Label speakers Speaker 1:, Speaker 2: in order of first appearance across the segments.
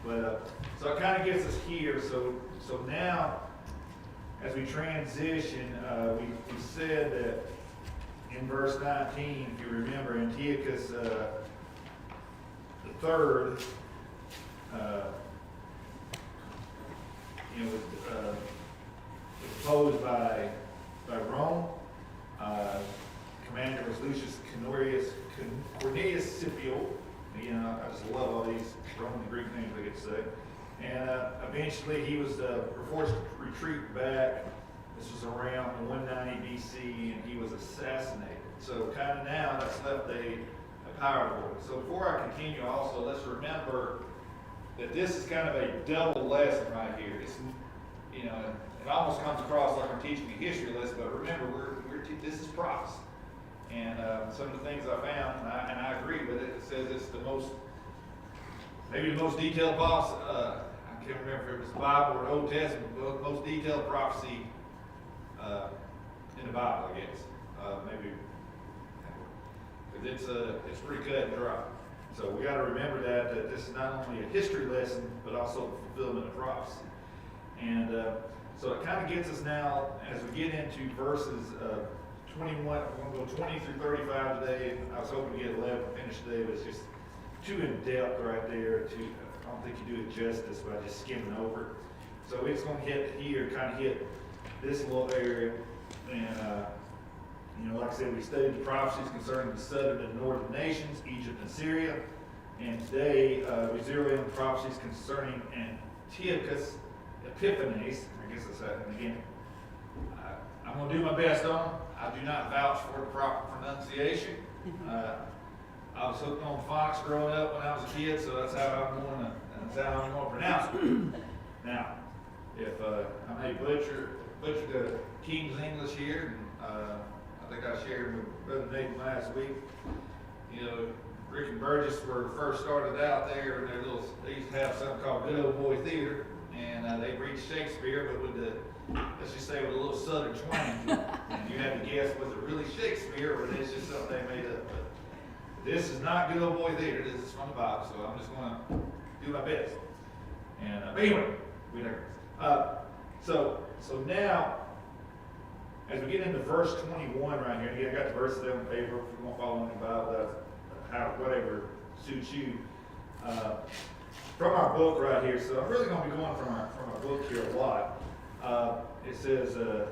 Speaker 1: But so it kind of gets us here. So now, as we transition, we said that in verse 19, if you remember, Antiochus the third, was opposed by Rome. Commander was Lucius Cornelius Scipio. Again, I just love all these Roman and Greek names I get to say. And eventually he was forced to retreat back. This was around 190 BC, and he was assassinated. So kind of now that's left a power void. So before I continue, also let's remember that this is kind of a double lesson right here. It's, it almost comes across like we're teaching a history lesson, but remember, this is prophecy. And some of the things I found, and I agree with it, it says it's maybe the most detailed prophecy, I can't remember if it was the Bible or the Old Testament, but the most detailed prophecy in the Bible, I guess. Maybe, because it's pretty cut and dry. So we got to remember that this is not only a history lesson, but also the fulfillment of prophecy. And so it kind of gets us now, as we get into verses 21, we're going to go 20 through 35 today. I was hoping to get 11 finished today, but it's just too in-depth right there. I don't think you do it justice by just skimming over it. So it's going to hit here, kind of hit this little area. And, like I said, we studied the prophecies concerning the southern and northern nations, Egypt and Syria. And today, we zero in on prophecies concerning Antiochus Epiphanes. I guess that's that. And again, I'm going to do my best on them. I do not vouch for the proper pronunciation. I was hooked on Fox growing up when I was a kid, so that's how I'm going to pronounce it. Now, if I may butcher the King's English here, and I think I shared with Brother Nathan last week. Rick and Burgess were first started out there, and they used to have something called Good Old Boy Theater, and they read Shakespeare, but with let's just say with a little southern twang. And you had to guess, was it really Shakespeare, or is it just something they made up? But this is not Good Old Boy Theater. This is from the Bible, so I'm just going to do my best. And but anyway, we digress. So now, as we get into verse 21 right here, again, I got the verses there on paper. If you want to follow in the Bible, that's whatever suits you. From our book right here, so I'm really going to be going from our book here a lot. It says, and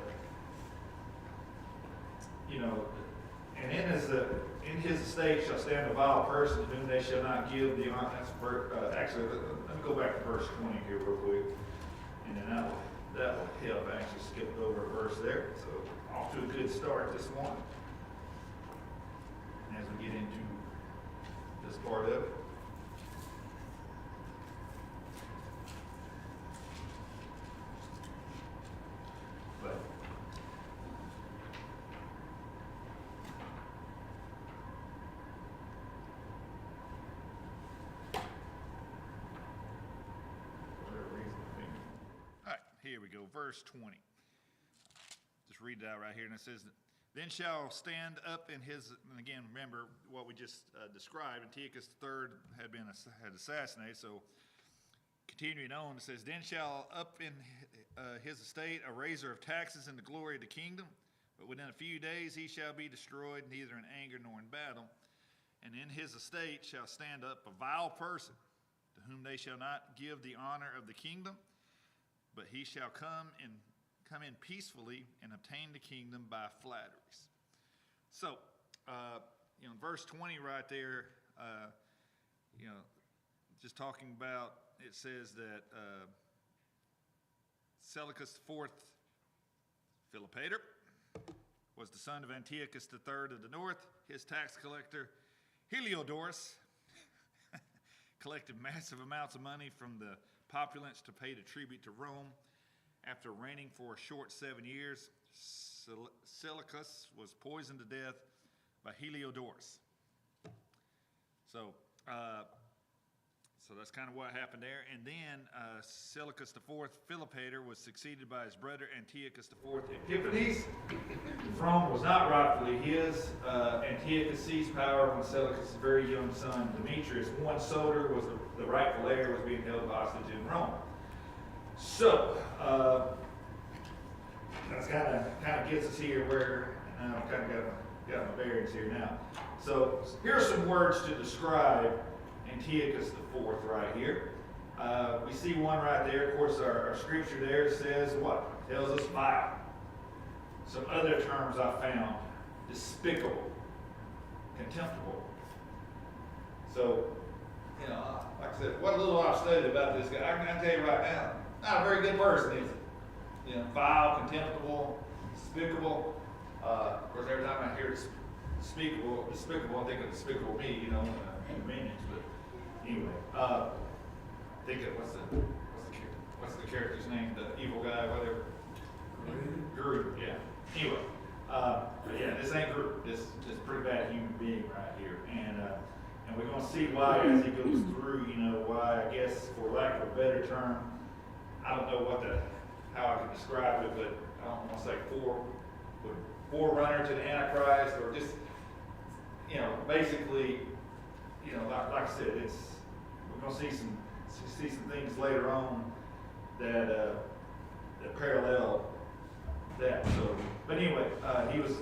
Speaker 1: in his estate shall stand a vile person whom they shall not give the honor. Actually, let me go back to verse 20 here real quick, and then that will help. I actually skipped over a verse there, so off to a good start this morning. And as we get into this part of it. But all right, here we go, verse 20. Just read it out right here, and it says, "Then shall stand up in his," and again, remember what we just described. Antiochus III had assassinated. So continuing on, it says, "Then shall up in his estate a raiser of taxes in the glory of the kingdom, but within a few days he shall be destroyed, neither in anger nor in battle. And in his estate shall stand up a vile person, to whom they shall not give the honor of the kingdom, but he shall come in peacefully and obtain the kingdom by flatteries." So, in verse 20 right there, just talking about, it says that Seleucus IV Philopator was the son of Antiochus III of the north. His tax collector Heliodorus collected massive amounts of money from the populace to pay the tribute to Rome. After reigning for a short 7 years, Seleucus was poisoned to death by Heliodorus. So so that's kind of what happened there. And then Seleucus IV Philopator was succeeded by his brother Antiochus IV Epiphanes. The throne was not rightfully his. Antiochus seized power when Seleucus' very young son Demetrius, one Soter, was the rightful heir, was being held hostage in Rome. So that's kind of gets us here where I've kind of got my bearings here now. So here are some words to describe Antiochus IV right here. We see one right there. Of course, our scripture there says what? Tells us vile. Some other terms I found: despicable, contemptible. So, like I said, what little I've studied about this guy, I can tell you right now, not a very good person, is he? Vile, contemptible, despicable. Of course, every time I hear despicable, I think of Despicable Me, in Minions. But anyway, think of what's the character's name? The evil guy, whatever. Gru. Yeah. Anyway, but yeah, this ain't Gru. This pretty bad human being right here, and we're gonna see why as he goes through. Why, I guess, for lack of a better term, I don't know how I can describe it, but I don't want to say forerunner to the Antichrist, or just, basically, like I said, we're going to see some things later on that parallel that. So, but anyway, he was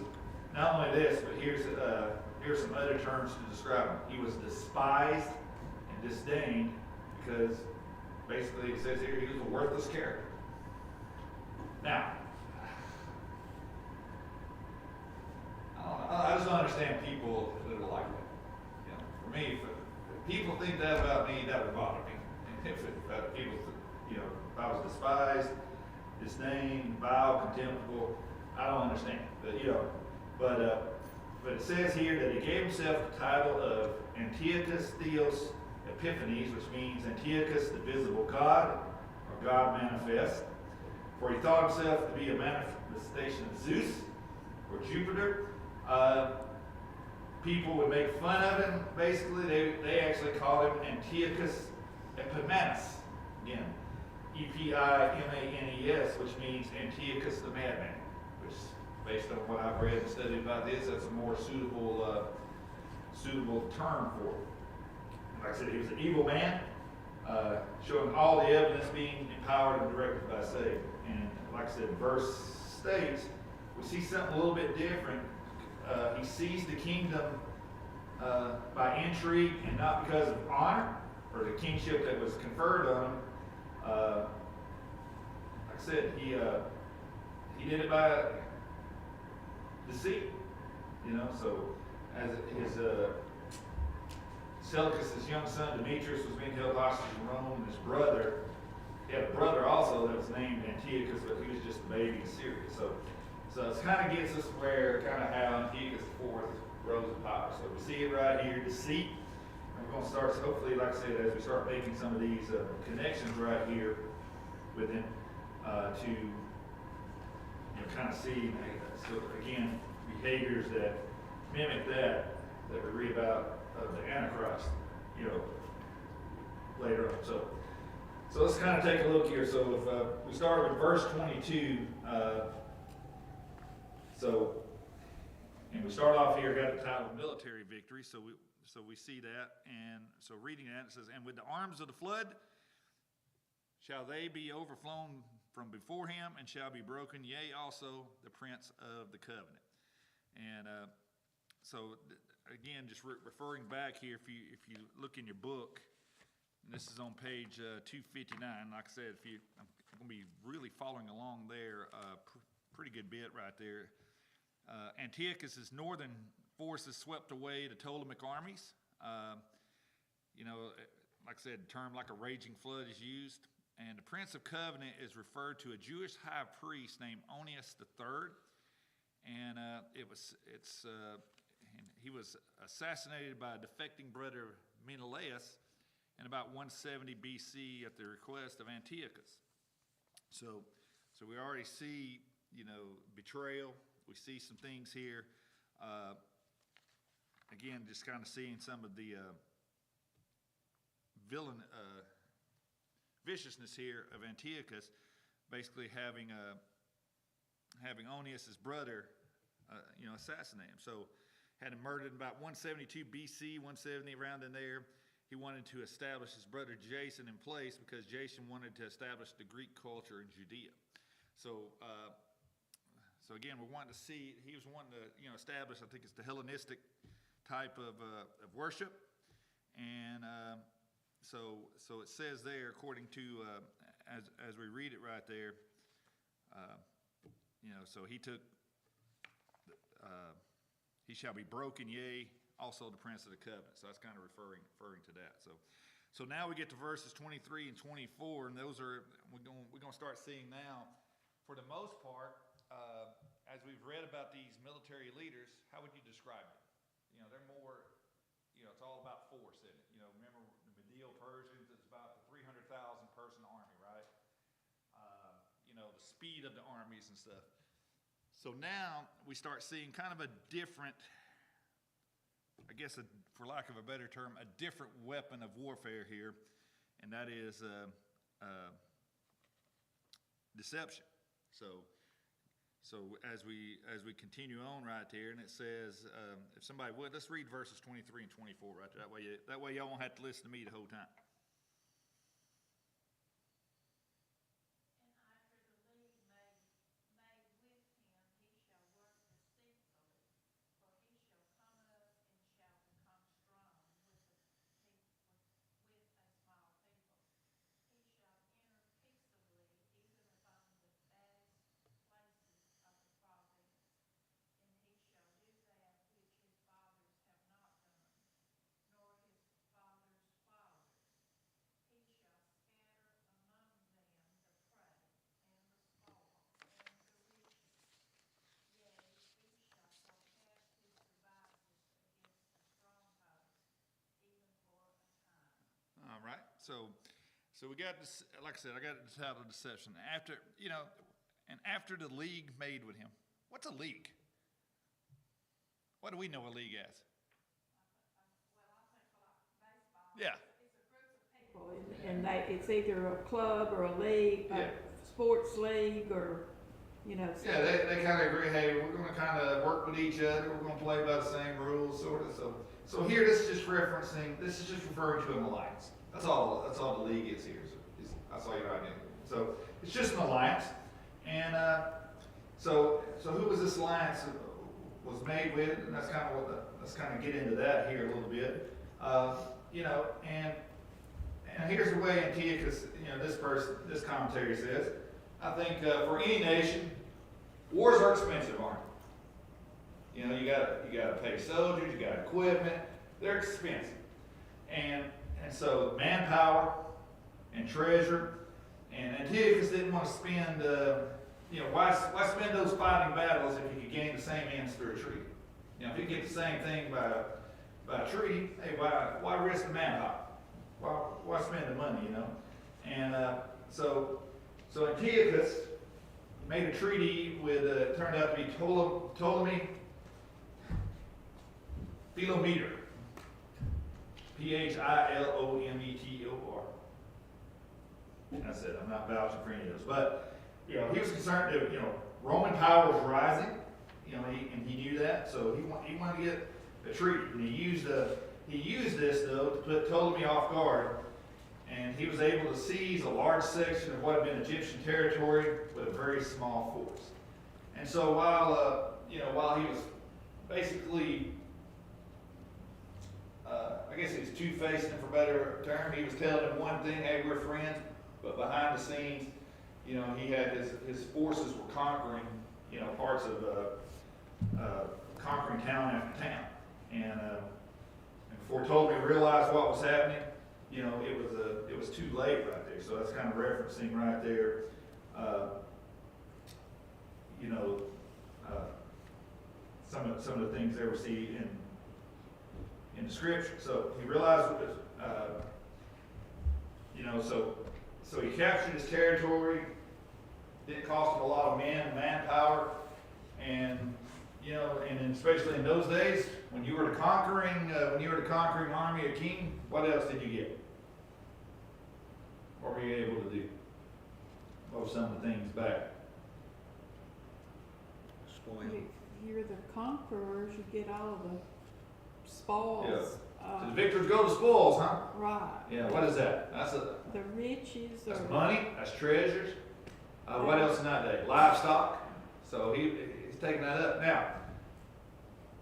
Speaker 1: not only this, but here's some other terms to describe him. He was despised and disdained because basically it says here he was a worthless character. Now, I just don't understand people that are like that. For me, if people think that about me, that would bother me. If I was despised, disdained, vile, contemptible, I don't understand. But it says here that he gave himself the title of Antiochus Theos Epiphanes, which means Antiochus, the visible God, or God manifest. For he thought himself to be a manifestation of Zeus or Jupiter. People would make fun of him. Basically, they actually called him Antiochus Epimanes. Again, Epimanes, which means Antiochus the madman. Which, based on what I've read and studied about this, that's a more suitable term for it. Like I said, he was an evil man, showing all the evidence being empowered and directed by Satan. And like I said, verse states, we see something a little bit different. He seized the kingdom by intrigue and not because of honor or the kingship that was conferred on him. Like I said, he did it by deceit. So as his Seleucus' young son Demetrius was being held hostage in Rome, and his brother, he had a brother also that was named Antiochus, but he was just a baby in Syria. So it kind of gets us where kind of how Antiochus IV rose to power. So we see it right here, deceit. And we're going to start, hopefully, like I said, as we start making some of these connections right here with him to kind of see, so again, behaviors that mimic that we read about of the Antichrist, later on. So let's kind of take a look here. So if we start with verse 22, and we start off here, got the title Military Victory, so we see that, and so reading that, it says, and with the arms of the flood shall they be overflown from before him, and shall be broken, yea, also the prince of the covenant. And so again, just referring back here, if you look in your book, and this is on page 259, like I said, I'm going to be really following along there, pretty good bit right there. Antiochus' northern forces swept away the Ptolemaic armies. Like I said, a term like a raging flood is used. And the Prince of Covenant is referred to a Jewish high priest named Onias III. And he was assassinated by a defecting brother Menelaus in about 170 BC at the request of Antiochus. So we already see, betrayal. We see some things here. Again, just kind of seeing some of the viciousness here of Antiochus, basically having Onias, his brother, assassinate him. So had him murdered in about 172 BC, 170, around in there. He wanted to establish his brother Jason in place because Jason wanted to establish the Greek culture in Judea. So again, we're wanting to see, he was wanting to, establish, I think it's the Hellenistic type of worship. And so it says there, according to, as we read it right there, so he took, he shall be broken, yea, also the prince of the covenant. So that's kind of referring to that. So now we get to verses 23 and 24, and those are, we're going to start seeing now, for the most part, as we've read about these military leaders, how would you describe them? They're more, it's all about force, isn't it? Remember the Medo-Persians, it's about the 300,000 person army, right? The speed of the armies and stuff. So now we start seeing kind of a different, I guess, for lack of a better term, a different weapon of warfare here, and that is deception. So as we continue on right there, and it says, if somebody would, let's read verses 23 and 24 right there. That way y'all won't have to listen to me the whole time. All right, so we got this, like I said, I got the title deception. After the league made with him. What's a league? What do we know a league as?
Speaker 2: Well, I think like baseball.
Speaker 1: Yeah.
Speaker 2: It's a group of people, and it's either a club or a league,
Speaker 1: Yeah.
Speaker 2: a sports league, or
Speaker 1: Yeah, they kind of agree, hey, we're going to kind of work with each other, we're going to play by the same rules, sort of. So here, this is just referring to an alliance. That's all the league is here. That's all your idea. So it's just an alliance. And so who was this alliance was made with? And that's kind of let's kind of get into that here a little bit. And here's the way Antiochus, this commentary says, I think for any nation, wars are expensive, aren't they? You gotta pay soldiers, you got equipment, they're expensive. And so manpower and treasure, and Antiochus didn't want to spend, why spend those fighting battles if you could gain the same ends through a treaty? If you get the same thing by a treaty, hey, why risk the manpower? Why spend the money, And so Antiochus made a treaty with, it turned out to be Ptolemy Philometor. Philometor. That's it. I'm not vouching for any of those. But, he was concerned that, Roman power was rising, and he knew that. So he wanted to get a treaty. And he used this, though, to put Ptolemy off guard. And he was able to seize a large section of what had been Egyptian territory with a very small force. And so while he was basically, I guess he was two-faced, for a better term, he was telling them one thing, hey, we're friends, but behind the scenes, he had his forces were conquering, parts of conquering town after town. And before Ptolemy realized what was happening, it was too late right there. So that's kind of referencing right there, some of the things there we see in the scripture. So he realized what so he captured his territory. Didn't cost him a lot of manpower, and and especially in those days, when you were the conquering army or king, what else did you get? some of the things back.
Speaker 3: Spoil.
Speaker 2: If you're the conquerors, you get all of the spoils.
Speaker 1: So the victors go to spoils, huh?
Speaker 2: Right.
Speaker 1: Yeah, what is that?
Speaker 2: The riches
Speaker 1: That's
Speaker 2: or.
Speaker 1: money, that's treasures. What else in that day? Livestock. So he's taking that up. Now,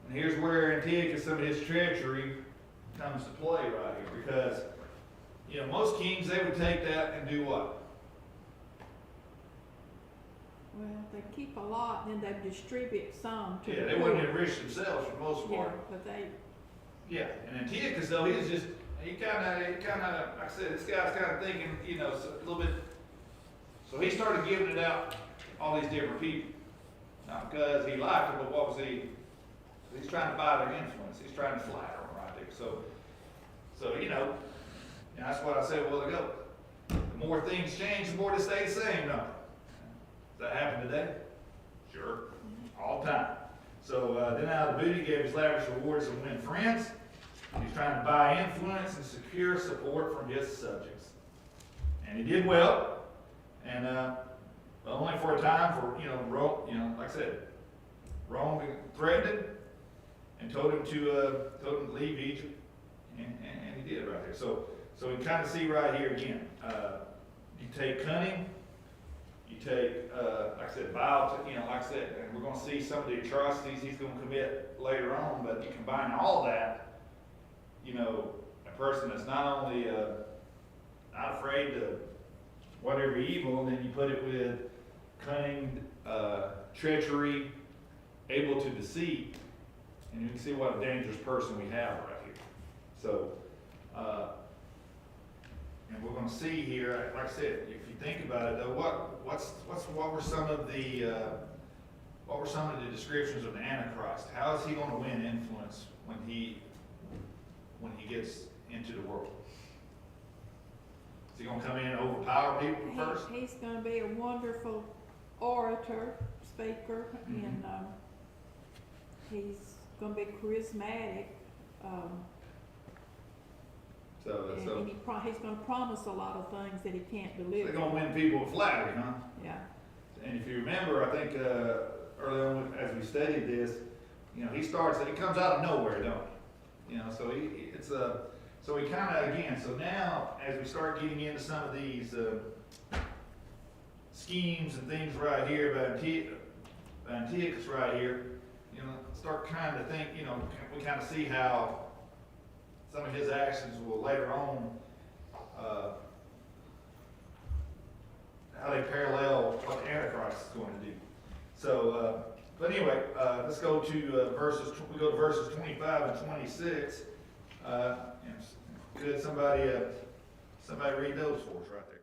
Speaker 1: and here's where Antiochus, some of his treachery comes to play right here. Because, you know, most kings, they would take that and do what?
Speaker 2: Well, they keep a lot and then they distribute some to the
Speaker 1: Yeah,
Speaker 2: poor.
Speaker 1: they wouldn't enrich themselves for the most
Speaker 2: Yeah,
Speaker 1: part.
Speaker 2: but they,
Speaker 1: Yeah, and Antiochus, though, he was just, he kind of, like I said, this guy's kind of thinking, you know, a little bit. So he started giving it out to all these different people. Not because he liked them, but what was he? He's trying to buy their influence. He's trying to flatter them right there. So you know, and that's what I said a while ago. The more things change, the more they stay the same, don't they? Does that happen today? Sure, all the time. So then out of the booty gave his lavish rewards and win friends. He's trying to buy influence and secure support from his subjects. And he did well. And but only for a time, for Rome, like I said, Rome threatened him and told him to leave Egypt, and he did right there. So we kind of see right here again. You take cunning, you take like I said, vile. Like I said, and we're going to see some of the atrocities he's going to commit later on. But you combine all that, a person that's not only not afraid to whatever evil, and then you put it with cunning, treachery, able to deceive, and you can see what a dangerous person we have right here. So, and we're going to see here, like I said, if you think about it, though, what were some of the descriptions of the Antichrist? How is he going to win influence when he gets into the world? Is he going to come in and overpower people first?
Speaker 2: he's gonna be a wonderful orator, speaker, and, he's gonna be charismatic, and he's gonna promise a lot of things that he can't deliver.
Speaker 1: They're going to win people with flattery, huh?
Speaker 2: Yeah.
Speaker 1: And if you remember, I think early on as we studied this, he comes out of nowhere, don't he? So we kind of, again, so now as we start getting into some of these schemes and things right here about Antiochus right here, start kind of think, we kind of see how some of his actions will later on, how they parallel what the Antichrist is going to do. So, but anyway, let's go to we go to verses 25 and 26. Could somebody read those for us right there?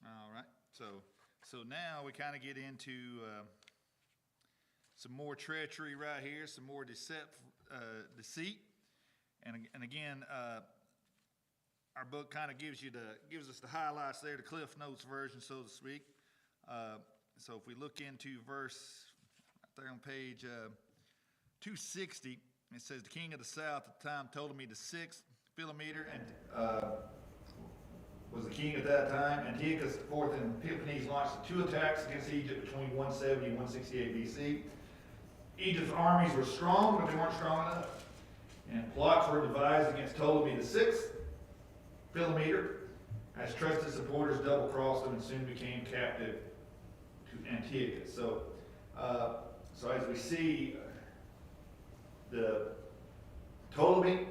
Speaker 1: All right, so now we kind of get into some more treachery right here, some more deceit, and again, our book kind of gives us the highlights there, the Cliff Notes version, so to speak. So if we look into verse right there on page 260, it says, "The king of the south at the time told me the sixth Philometor and was the king at that time. Antiochus IV and Epiphanes launched 2 attacks against Egypt between 170 and 168 BC. Egypt's armies were strong, but they weren't strong enough. And plots were devised against Ptolemy VI, Philometor, as trusted supporters double-crossed him and soon became captive to Antiochus. So as we see, the Ptolemy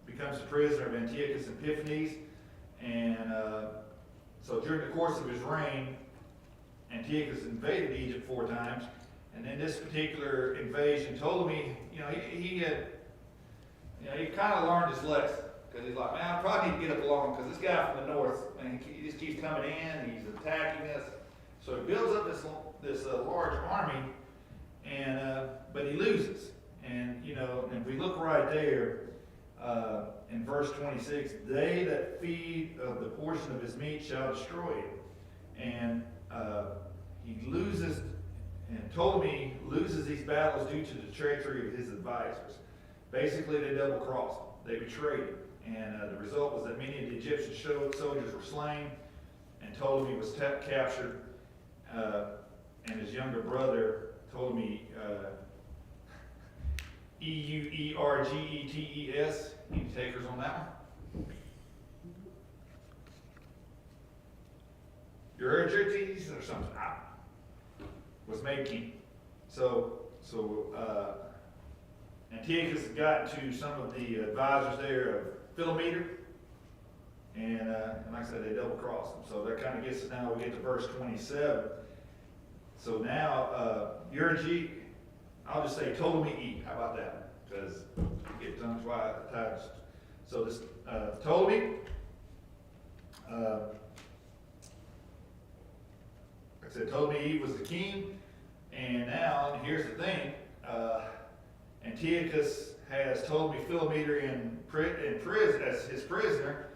Speaker 1: becomes the prisoner of Antiochus Epiphanes. And so during the course of his reign, Antiochus invaded Egypt 4 times. And in this particular invasion, Ptolemy, he kind of learned his lesson. Because he's like, man, I probably need to get up along, because this guy from the north, man, he just keeps coming in, he's attacking us. So he builds up this large army, and but he loses. And you know, and if we look right there in verse 26, they that feed of the portion of his meat shall destroy him. And he loses, and Ptolemy loses these battles due to the treachery of his advisors. Basically, they double-crossed him. They betrayed him. And the result was that many of the Egyptian soldiers were slain, and Ptolemy was captured, and his younger brother, Ptolemy, Euergetes, any takers on that one? Euergetes or something, was made king. So Antiochus had gotten to some of the advisors there of Philometor, and like I said, they double-crossed them. So that kind of gets us now, we get to verse 27. So now, Euergetes, I'll just say Ptolemy E. How about that? Because you get tongues tied. So this Ptolemy, like I said, Ptolemy E was the king, and now here's the thing: Antiochus has Ptolemy Philometor in prison as his prisoner.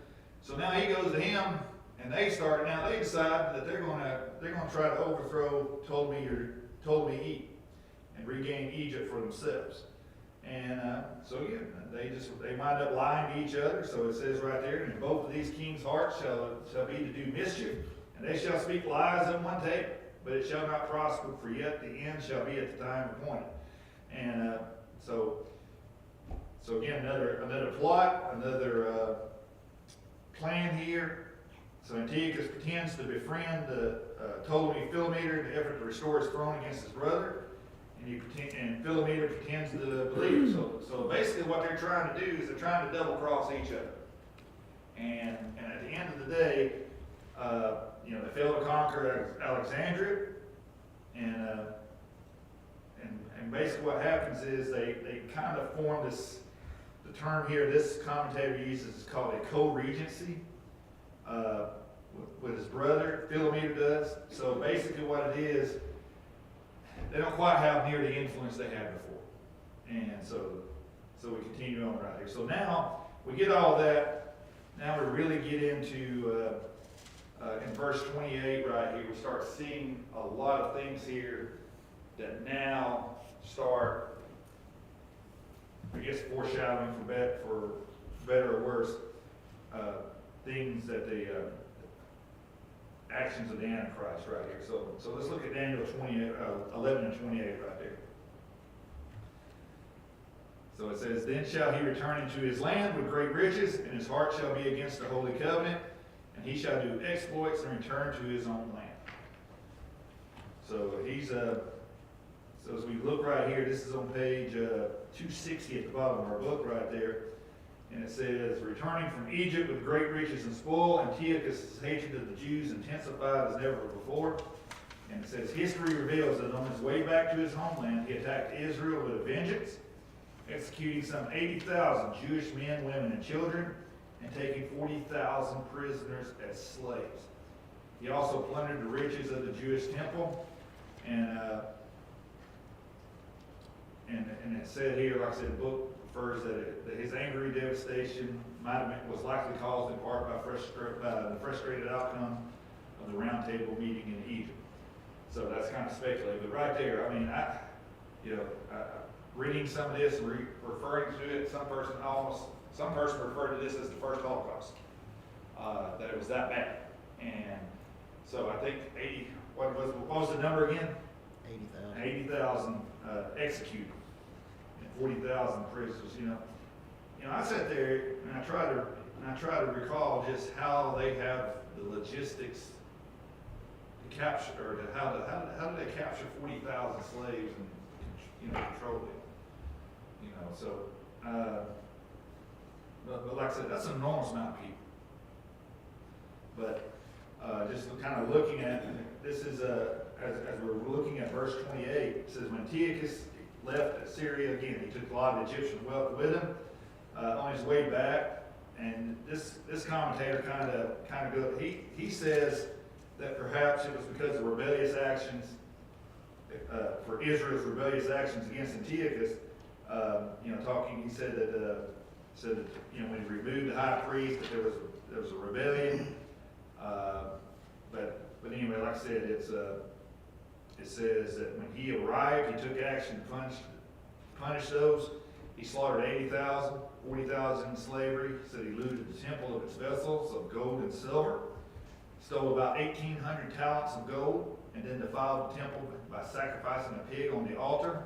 Speaker 1: So now he goes to him, and they decide that they're going to try to overthrow Ptolemy E and regain Egypt for themselves. And so yeah, they wind up lying to each other. So it says right there, and both of these kings' hearts shall be to do mischief, and they shall speak lies on one table, but it shall not prosper, for yet the end shall be at the time appointed. And so again, another plot, another plan here. So Antiochus pretends to befriend Ptolemy Philometor in the effort to restore his throne against his brother. And Philometor pretends to believe it. So basically what they're trying to do is they're trying to double-cross each other. And at the end of the day, they fail to conquer Alexandria. And basically what happens is they kind of form the term here, this commentator uses is called a co-regency with his brother, Philometor does. So basically what it is, they don't quite have near the influence they had before. And so we continue on right here. So now we get all that. Now we really get into, in verse 28 right here, we start seeing a lot of things here that now start, I guess, foreshadowing for better or worse, things that the actions of the Antichrist right here. So let's look at Daniel 11 and 28 right there. So it says, then shall he return into his land with great riches, and his heart shall be against the holy covenant, and he shall do exploits and return to his own land. So so as we look right here, this is on page 260 at the bottom of our book right there. And it says, returning from Egypt with great riches and spoil, Antiochus' hatred of the Jews intensified as never before. And it says, history reveals that on his way back to his homeland, he attacked Israel with a vengeance, executing some 80,000 Jewish men, women, and children, and taking 40,000 prisoners as slaves. He also plundered the riches of the Jewish temple, and it said here, like I said, the book refers that his angry devastation was likely caused in part by the frustrated outcome of the Round Table meeting in Egypt. So that's kind of speculative, but right there, I mean, reading some of this, referring to it, some person referred to this as the first Holocaust, that it was that bad. And so I think what was the number again?
Speaker 3: 80,000.
Speaker 1: 80,000 executed and 40,000 prisoners. I sat there and I try to recall just how they have the logistics to capture, or how do they capture 40,000 slaves and control them? But like I said, that's an enormous amount of people. But just kind of looking at this is as we're looking at verse 28, it says when Antiochus left Syria again, he took a lot of Egyptian wealth with him on his way back. And this commentator kind of goes. He says that perhaps it was because of rebellious actions, for Israel's rebellious actions against Antiochus. He said that when he removed the high priest, that there was a rebellion. But anyway, like I said, it says that when he arrived, he took action to punish those. He slaughtered 80,000, 40,000 in slavery. He said he looted the temple of its vessels of gold and silver, stole about 1,800 talents of gold, and then defiled the temple by sacrificing a pig on the altar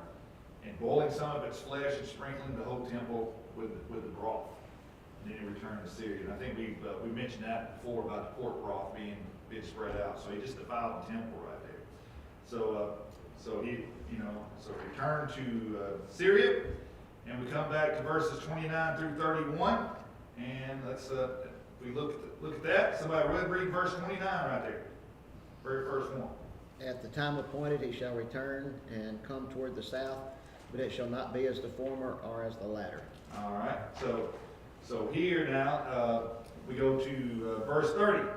Speaker 1: and boiling some of its flesh and sprinkling the whole temple with the broth. And then he returned to Syria. And I think we mentioned that before about the pork broth being spread out. So he just defiled the temple right there. So he returned to Syria, and we come back to verses 29 through 31, and we look at that. Somebody read verse 29 right there, very first one.
Speaker 3: At the time appointed he shall return and come toward the south, but it shall not be as the former or as the latter.
Speaker 1: All right. So here now we go to verse 30.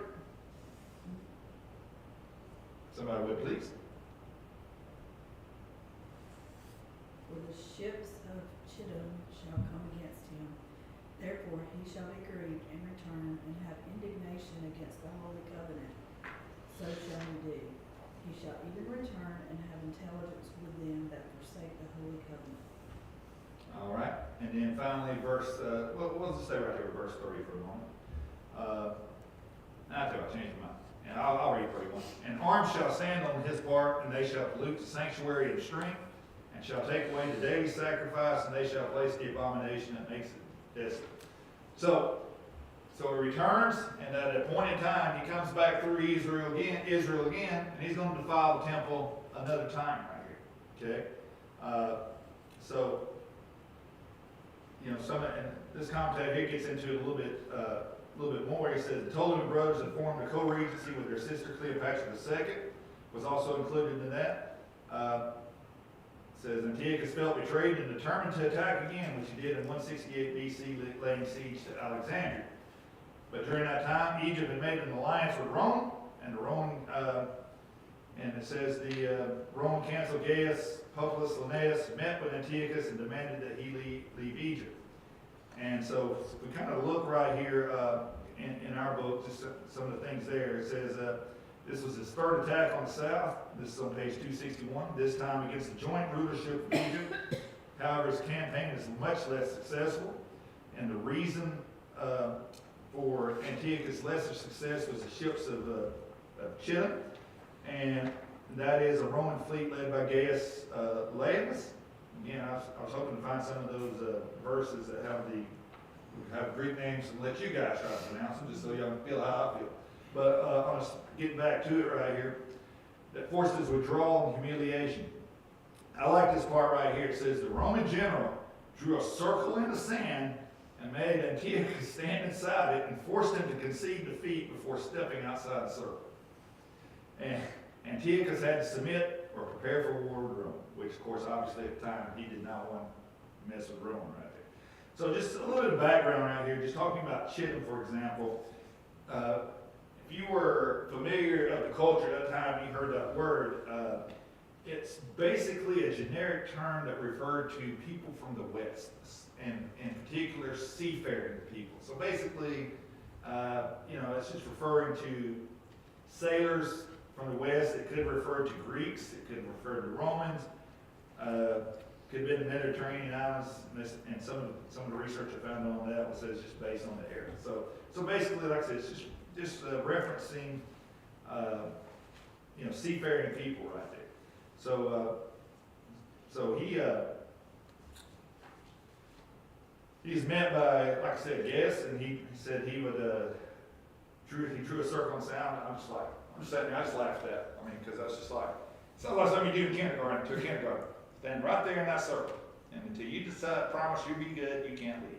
Speaker 1: Somebody would please.
Speaker 4: For the ships of Chittim shall come against him. Therefore he shall be grieved and return and have indignation against the holy covenant. So shall he do. He shall even return and have intelligence with them that forsake the holy covenant.
Speaker 1: All right. And then finally we'll just stay right here with verse 30 for a moment. I tell you, I'll change my mind. And I'll read 31. And arms shall stand on his part, and they shall pollute the sanctuary in strength, and shall take away the daily sacrifice, and they shall place the abomination that makes it desolate. So he returns, and at an appointed time, he comes back through Israel again, and he's going to defile the temple another time right here. Okay? And this commentary here gets into it a little bit more. He says the Ptolemy brothers had formed a co-regency with their sister Cleopatra II, was also included in that. It says Antiochus felt betrayed and determined to attack again, which he did in 168 BC, laying siege to Alexandria. But during that time, Egypt had made an alliance with Rome, and it says the Roman consul Gaius Publius Linnaeus met with Antiochus and demanded that he leave Egypt. And so we kind of look right here in our book, just some of the things there. It says this was his third attack on the south. This is on page 261, this time against the joint rulership of Egypt. However, his campaign is much less successful, and the reason for Antiochus' lesser success was the ships of Chittim, and that is a Roman fleet led by Gaius Laelius. Again, I was hoping to find some of those verses that have Greek names and let you guys try to pronounce them, just so y'all can feel how I feel. But getting back to it right here, that forced his withdrawal and humiliation. I like this part right here. It says the Roman general drew a circle in the sand and made Antiochus stand inside it and forced him to concede defeat before stepping outside the circle. And Antiochus had to submit or prepare for war with Rome, which of course obviously at the time he did not want to mess with Rome right there. So just a little bit of background around here, just talking about Chittim, for example. If you were familiar of the culture at that time, you heard that word. It's basically a generic term that referred to people from the West, and in particular seafaring people. So basically, it's just referring to sailors from the West. It could refer to Greeks, it could refer to Romans, could have been the Mediterranean islands, and some of the research I found on that was says just based on the area. So basically, like I said, it's just referencing seafaring people right there. So he's met by, like I said, Gaius, and he said he would drew a circle and sound. I'm just sitting there, I just laughed at that. I mean, because that's just like, sounds like something you do in kindergarten, to a kindergarten. Stand right there in that circle. And until you decide, promise you'll be good, you can't leave.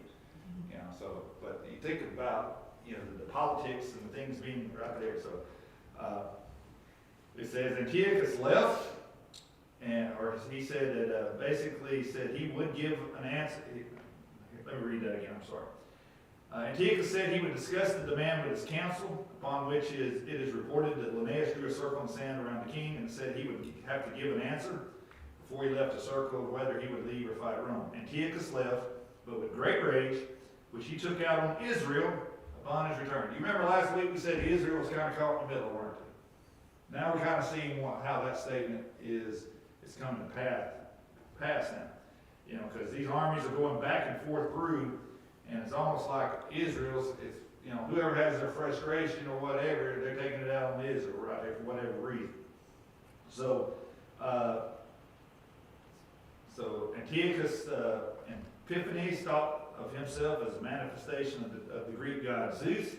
Speaker 1: But you think about, the politics and the things being right there. So, it says Antiochus left, or he said that, basically said he would give an answer. Let me read that again, I'm Antiochus said he would discuss the demand with his council, upon which it is reported that Linnaeus drew a circle in the sand around the king and said he would have to give an answer before he left the circle of whether he would leave or fight Rome. Antiochus left, but with great rage, which he took out on Israel upon his return. Do you remember last week we said Israel was kind of caught in the middle, weren't they? Now we're kind of seeing how that statement is coming to pass now. You know, because these armies are going back and forth through, and it's almost like Israel's, it's, you know, whoever has their frustration or whatever, they're taking it out on Israel right there for whatever reason. So, Antiochus Epiphanes thought of himself as a manifestation of the Greek god Zeus.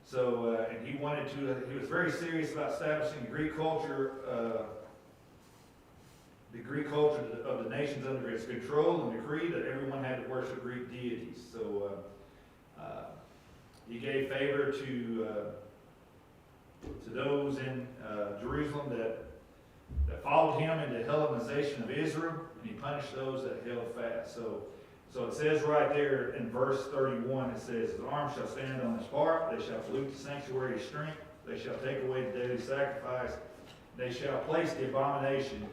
Speaker 1: So, and he was very serious about establishing the Greek culture of the nations under his control, and decreed that everyone had to worship Greek deities. So he gave favor to those in Jerusalem that followed him in the Hellenization of Israel, and he punished those that held fast. So it says right there in verse 31, it says, "His arm shall stand on his part, they shall pollute the sanctuary of strength, they shall take away the daily sacrifice, they shall place the abomination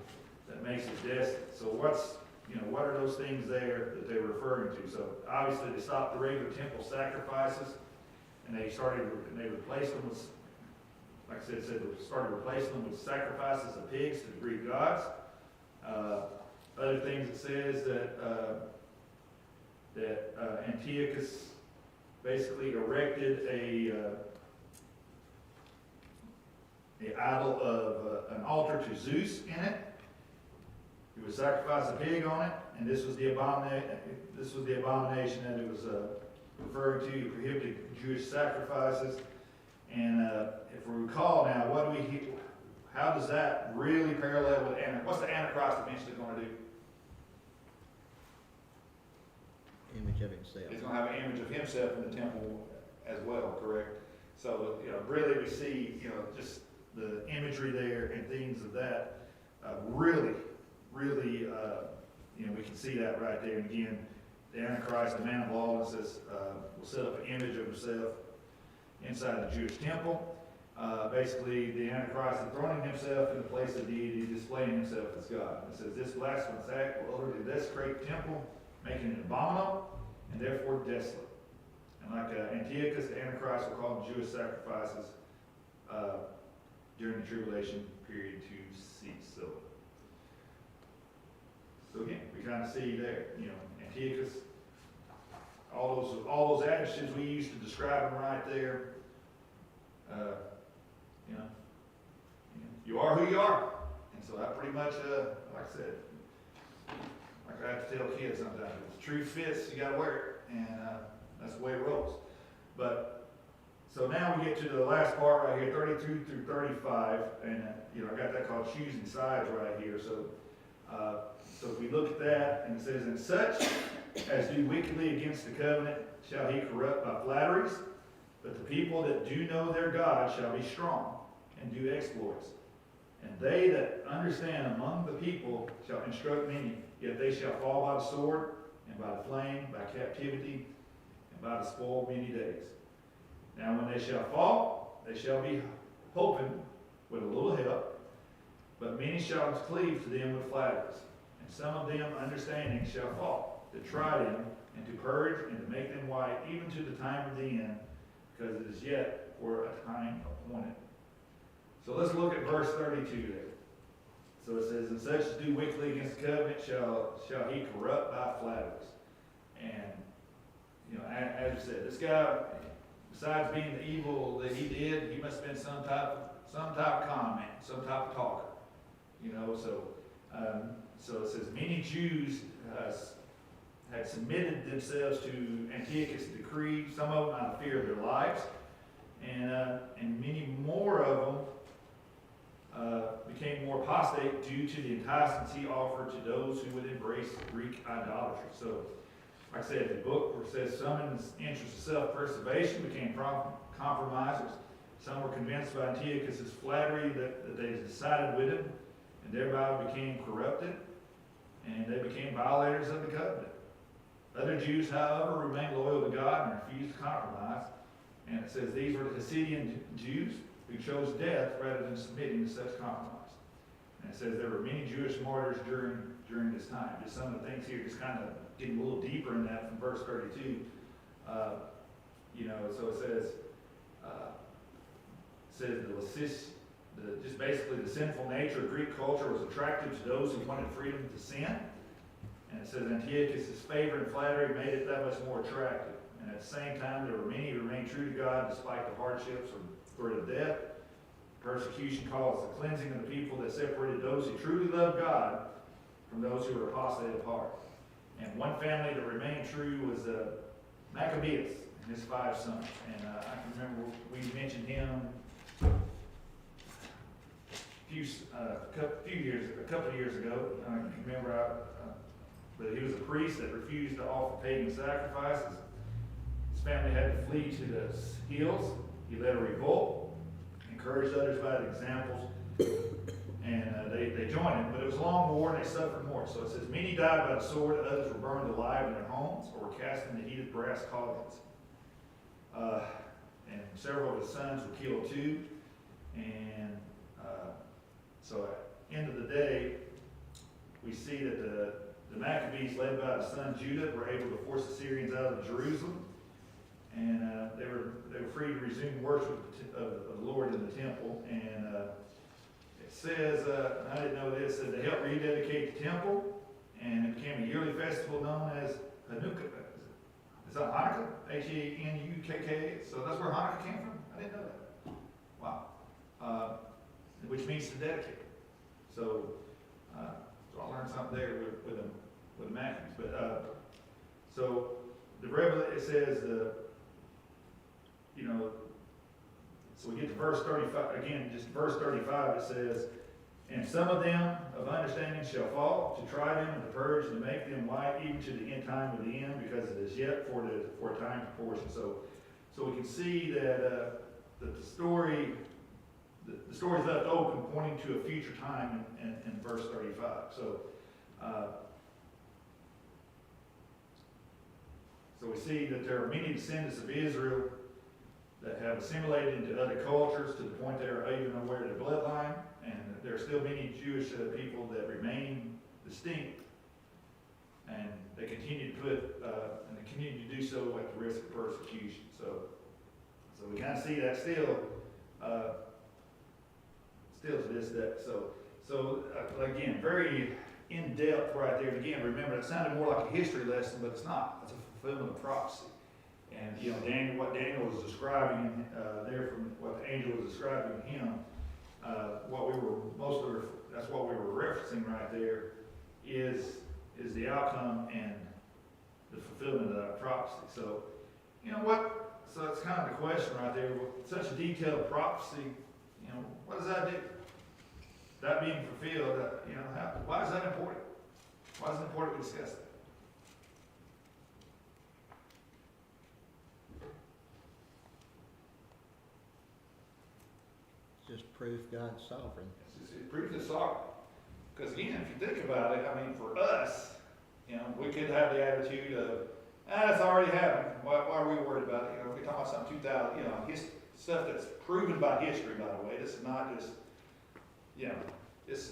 Speaker 1: that makes it desolate." So what are those things there that they're referring to? So obviously they stopped the regular temple sacrifices, and they replaced them with, like I said, they started replacing them with sacrifices of pigs to the Greek gods. Other things it says that Antiochus basically erected an altar to Zeus in it. He would sacrifice a pig on it, and this was the abomination that it was referring to. He prohibited Jewish sacrifices. And if we recall now, how does that really parallel with Antichrist? What's the Antichrist eventually going to do?
Speaker 3: Image of himself.
Speaker 1: He's going to have an image of himself in the temple as well, correct? So, really we see, just the imagery there and things of that, really, we can see that right there. And again, the Antichrist, the man of lawlessness, will set up an image of himself inside the Jewish temple. Basically, the Antichrist is throwing himself in the place of deity, displaying himself as God. It says, "This blasphemous act will utterly desecrate the temple, making it abominable and therefore desolate." And like Antiochus, the Antichrist will call the Jewish sacrifices during the tribulation period to cease. So again, we kind of see there, Antiochus, all those adjectives we used to describe him right there. You are who you are, and so I pretty much, like I said, like I have to tell kids sometimes, if the truth fits, you got to wear it, and that's the way it rolls. But so now we get to the last part right here, 32 through 35, and I got that called choosing sides right here. So if we look at that, and it says, "And such as do wickedly against the covenant shall he corrupt by flatteries, but the people that do know their God shall be strong and do exploits. And they that understand among the people shall instruct many, yet they shall fall by the sword, and by the flame, by captivity, and by the spoil many days. Now when they shall fall, they shall be hoping with a little help, but many shall cleave to them with flatteries. And some of them understanding shall fall, to try them, and to purge, and to make them white, even to the time of the end, because it is yet for a time appointed." So let's look at verse 32 there. So it says, "And such as do wickedly against the covenant shall he corrupt by flatteries." And, as you said, this guy, besides being the evil that he did, he must have been some type of comment, some type of talker. So it says, "Many Jews had submitted themselves to Antiochus' decree, some of them out of fear of their lives, and many more of them became more apostate due to the enticements he offered to those who would embrace Greek idolatry." So, like I said, the book where it says some in the interest of self-preservation became compromisers. Some were convinced by Antiochus' flattery that they decided with him, and thereby became corrupted, and they became violators of the covenant. Other Jews, however, remained loyal to God and refused to compromise. And it says these were the Hasidian Jews who chose death rather than submitting to such compromise. And it says there were many Jewish martyrs during this time. Just some of the things here, just kind of getting a little deeper in that from verse 32. So it says just basically the sinful nature of Greek culture was attractive to those who wanted freedom to sin. And it says Antiochus' favor and flattery made it that much more attractive. And at the same time, there were many who remained true to God despite the hardships or threat of death. Persecution caused the cleansing of the people that separated those who truly loved God from those who were apostate of heart. And one family that remained true was Maccabeus and his 5 sons. And I can remember we mentioned him a couple of years ago. I can remember but he was a priest that refused to offer pagan sacrifices. His family had to flee to the hills. He led a revolt, encouraged others by the examples, and they joined him. But it was a long war, and they suffered more. So it says, many died by the sword, others were burned alive in their homes, or were cast into heated brass cauldrons. And several of his sons were killed too. And so at the end of the day, we see that the Maccabees, led by the son Judah, were able to force the Syrians out of Jerusalem. And they were free to resume worship of the Lord in the temple. And it says, I didn't know this, that they helped rededicate the temple, and it became a yearly festival known as Hanukkah. Is that Hanukkah? H-A-N-U-K-K. So that's where Hanukkah came from? I didn't know that. Wow. Which means to dedicate. So I learned something there with the Maccabees. But so the Revelation, it says so we get to verse 35 again. Just verse 35. It says, and some of them of understanding shall fall, to try them and to purge and to make them white, even to the end time of the end, because it is yet for a time to portion. So we can see that the story. The story is left open, pointing to a future time in verse 35. So we see that there are many descendants of Israel that have assimilated into other cultures to the point they are even aware of their bloodline, and there are still many Jewish people that remain distinct, and they continue to do so at the risk of persecution. So we kind of see that still to this day. So again, very in depth right there. And again, remember, it sounded more like a history lesson, but it's not. It's a fulfillment of prophecy. And what Daniel was describing there, from what the angel was describing him, that's what we were referencing right there, is the outcome and the fulfillment of that prophecy. So, you know what? So it's kind of the question right there. With such a detailed prophecy, what does that do? That being fulfilled, why is that important? Why is it important we discuss that?
Speaker 3: Just proof God's sovereign.
Speaker 1: It's proof of sovereignty. Because again, if you think about it, for us, we could have the attitude of, it's already happened. Why are we worried about it? We're talking about something 2,000, stuff that's proven by history, by the way. This is not just,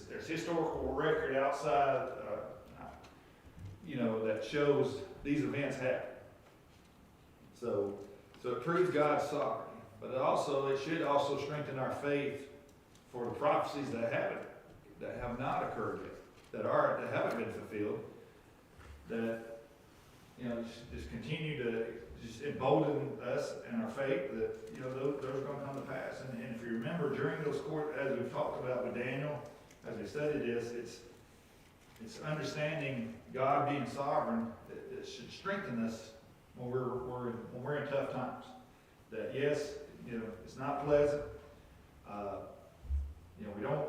Speaker 1: there's historical record outside, that shows these events happen. So it proves God's sovereignty. But it should also strengthen our faith for the prophecies that have not occurred yet, that haven't been fulfilled, that, just continue to just embolden us in our faith that, those are going to come to pass. And if you remember, during those as we've talked about with Daniel, as we studied this, it's understanding God being sovereign that should strengthen us when we're in tough times. That yes, it's not pleasant. We don't,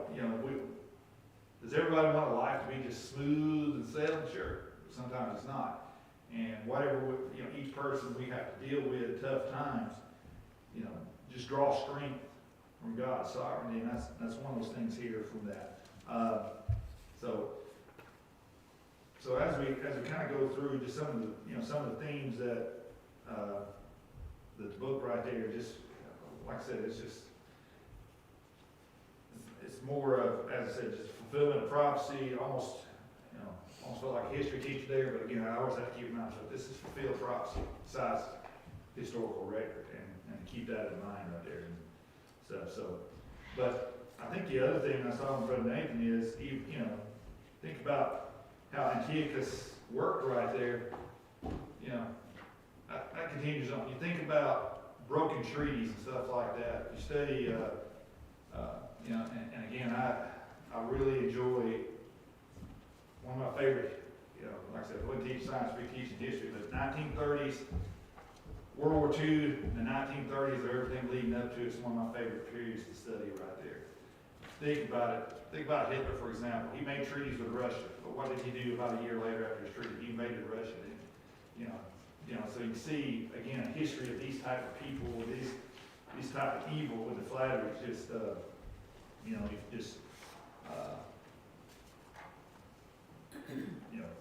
Speaker 1: does everybody want a life to be just smooth and sailing? Sure. Sometimes it's not. And whatever, each person we have to deal with tough times, just draw strength from God's sovereignty. And that's one of those things here from that. so as we kind of go through just some of the, some of the themes that, the book right there, just, like I said, it's more of, as I said, just fulfillment of prophecy, almost felt like a history teacher there, but again, I always have to keep in mind, so this is fulfilled prophecy, besides historical record, and keep that in mind right there and stuff, so. But I think the other thing I saw in Brother Nathan is, think about how Antiochus worked right there, that continues on. You think about broken treaties and stuff like that. You study, and again, I really enjoy, one of my favorite, like I said, I wouldn't teach science, we teach history, but 1930s, World War II, the 1930s, everything leading up to it's one of my favorite periods to study right there. Think about it. Think about Hitler, for example. He made treaties with Russia, but what did he do about a year later after his treaty? He invaded Russia. So you see, again, a history of these type of people, these type of evil with the flattery, just,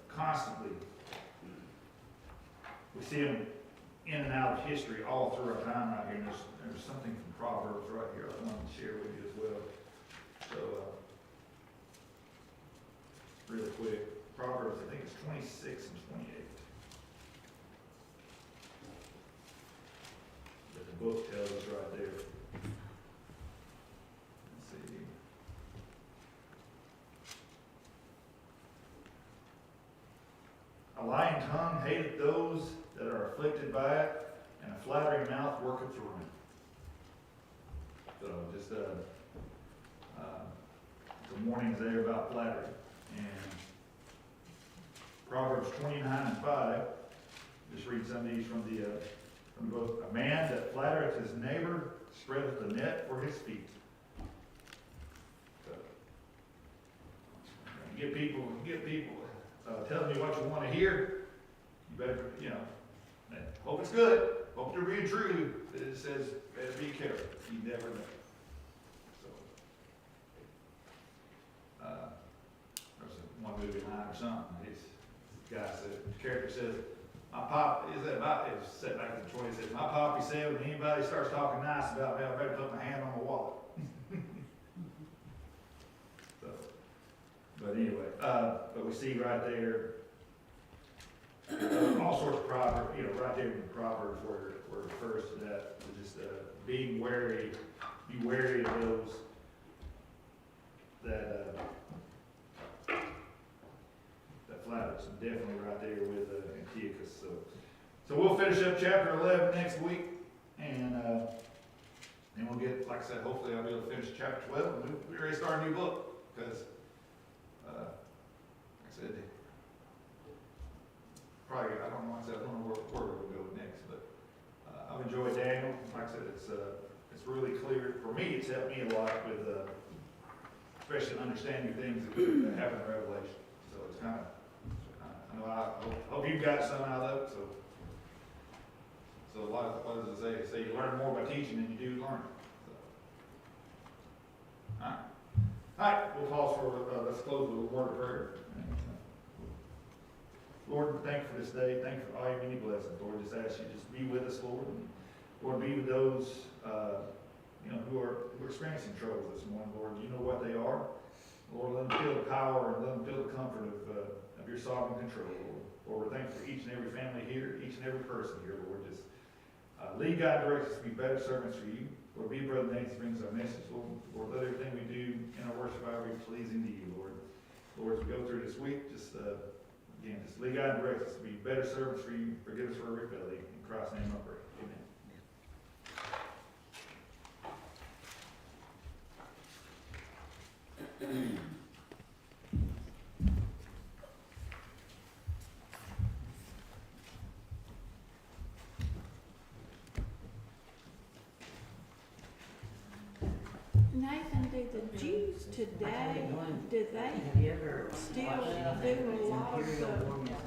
Speaker 1: constantly. We see them in and out of history all through our time right here. And there's something from Proverbs right here I wanted to share with you as well. So, really quick, Proverbs, I think it's 26 and 28. That the book tells us right there. Let's see. A lying tongue hateth those that are afflicted by it, and a flattering mouth worketh ruin. So just some warnings there about flattery. And Proverbs 29:5. Just read some of these from the book. A man that flattereth his neighbor spreadeth a net for his feet. So, get people telling you what you want to hear. You better, hope it's good. Hope they're being true. It says, better be careful. You never know. So, there's one movie line or something. This guy said, the character says, my pop, it was set back in the 20s, said, my poppy said, when anybody starts talking nice about me, I better put my hand on my wallet. So, but anyway, but we see right there, all sorts of proverbs, right there in the Proverbs where it refers to that, just being wary, be wary of those that flatters, and definitely right there with Antiochus. So we'll finish up chapter 11 next week, and then we'll get, like I said, hopefully I'll be able to finish chapter 12, and we're ready to start a new book, because, like I said, probably, I don't know where we'll go next, but I've enjoyed Daniel. Like I said, it's really clear. For me, it's helped me a lot with, especially understanding things that happen in Revelation. So it's kind of, I hope you got some out of it. So a lot of, what does it say? You learn more by teaching than you do learning. So. All right, we'll pause for, let's close with a word of prayer. Lord, thank you for this day. Thank you for all your many blessings. Lord, just ask you to just be with us, Lord. And Lord, be with those, who are experiencing troubles this morning. Lord, you know what they are. Lord, let them feel the power and let them feel the comfort of your sovereign control, Lord. Lord, we're thankful for each and every family here, each and every person here, Lord. Just lead, God, direct us to be better servants for you. Lord, be Brother Nathan brings our message, Lord. Lord, let everything we do in our worship hour be pleasing to you, Lord. Lord, as we go through this week, just lead, God, and direct us to be better servants for you. Forgive us for our rebellion. In Christ's name I pray. Amen.
Speaker 2: Nathan, do the Jews today, do they
Speaker 5: Have you ever
Speaker 2: still
Speaker 5: watched
Speaker 2: do a lot of
Speaker 5: Imperial
Speaker 2: the
Speaker 5: War Museum?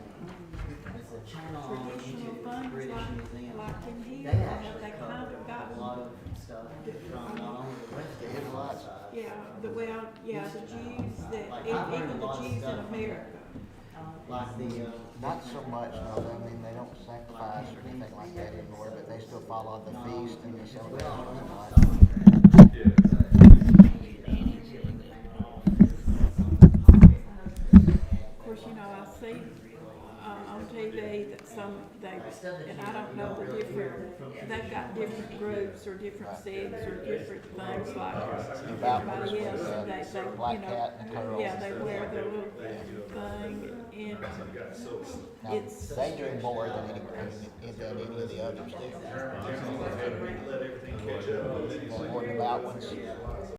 Speaker 5: It's a channel on
Speaker 2: traditional
Speaker 5: YouTube,
Speaker 2: things
Speaker 5: British Museum.
Speaker 2: like in
Speaker 5: They
Speaker 2: here, or have
Speaker 5: actually
Speaker 2: they kind
Speaker 5: cover
Speaker 2: of
Speaker 5: a
Speaker 2: gotten?
Speaker 5: lot of stuff from not only the West
Speaker 3: There's
Speaker 5: End,
Speaker 3: a
Speaker 5: but
Speaker 3: lot.
Speaker 5: also
Speaker 2: Yeah, the Jews that,
Speaker 5: Like, I've learned
Speaker 2: even
Speaker 5: a
Speaker 2: the
Speaker 5: lot of
Speaker 2: Jews in
Speaker 5: stuff from
Speaker 2: America.
Speaker 5: Like the,
Speaker 3: Not so much, no, I mean, they don't sacrifice or anything like that anymore, but they still follow the feast and the celebrations and all that.
Speaker 2: Of course, you know, I see, on TV that some, and I don't know the different, they've got different groups or different sects or different things like everybody else, and they,
Speaker 3: Black
Speaker 2: you know,
Speaker 3: hat and curls.
Speaker 2: yeah, they wear their little thing, and
Speaker 3: Now,
Speaker 2: it's,
Speaker 3: they do more than any of the others do.
Speaker 1: Let everything catch up.
Speaker 3: More than the loud ones.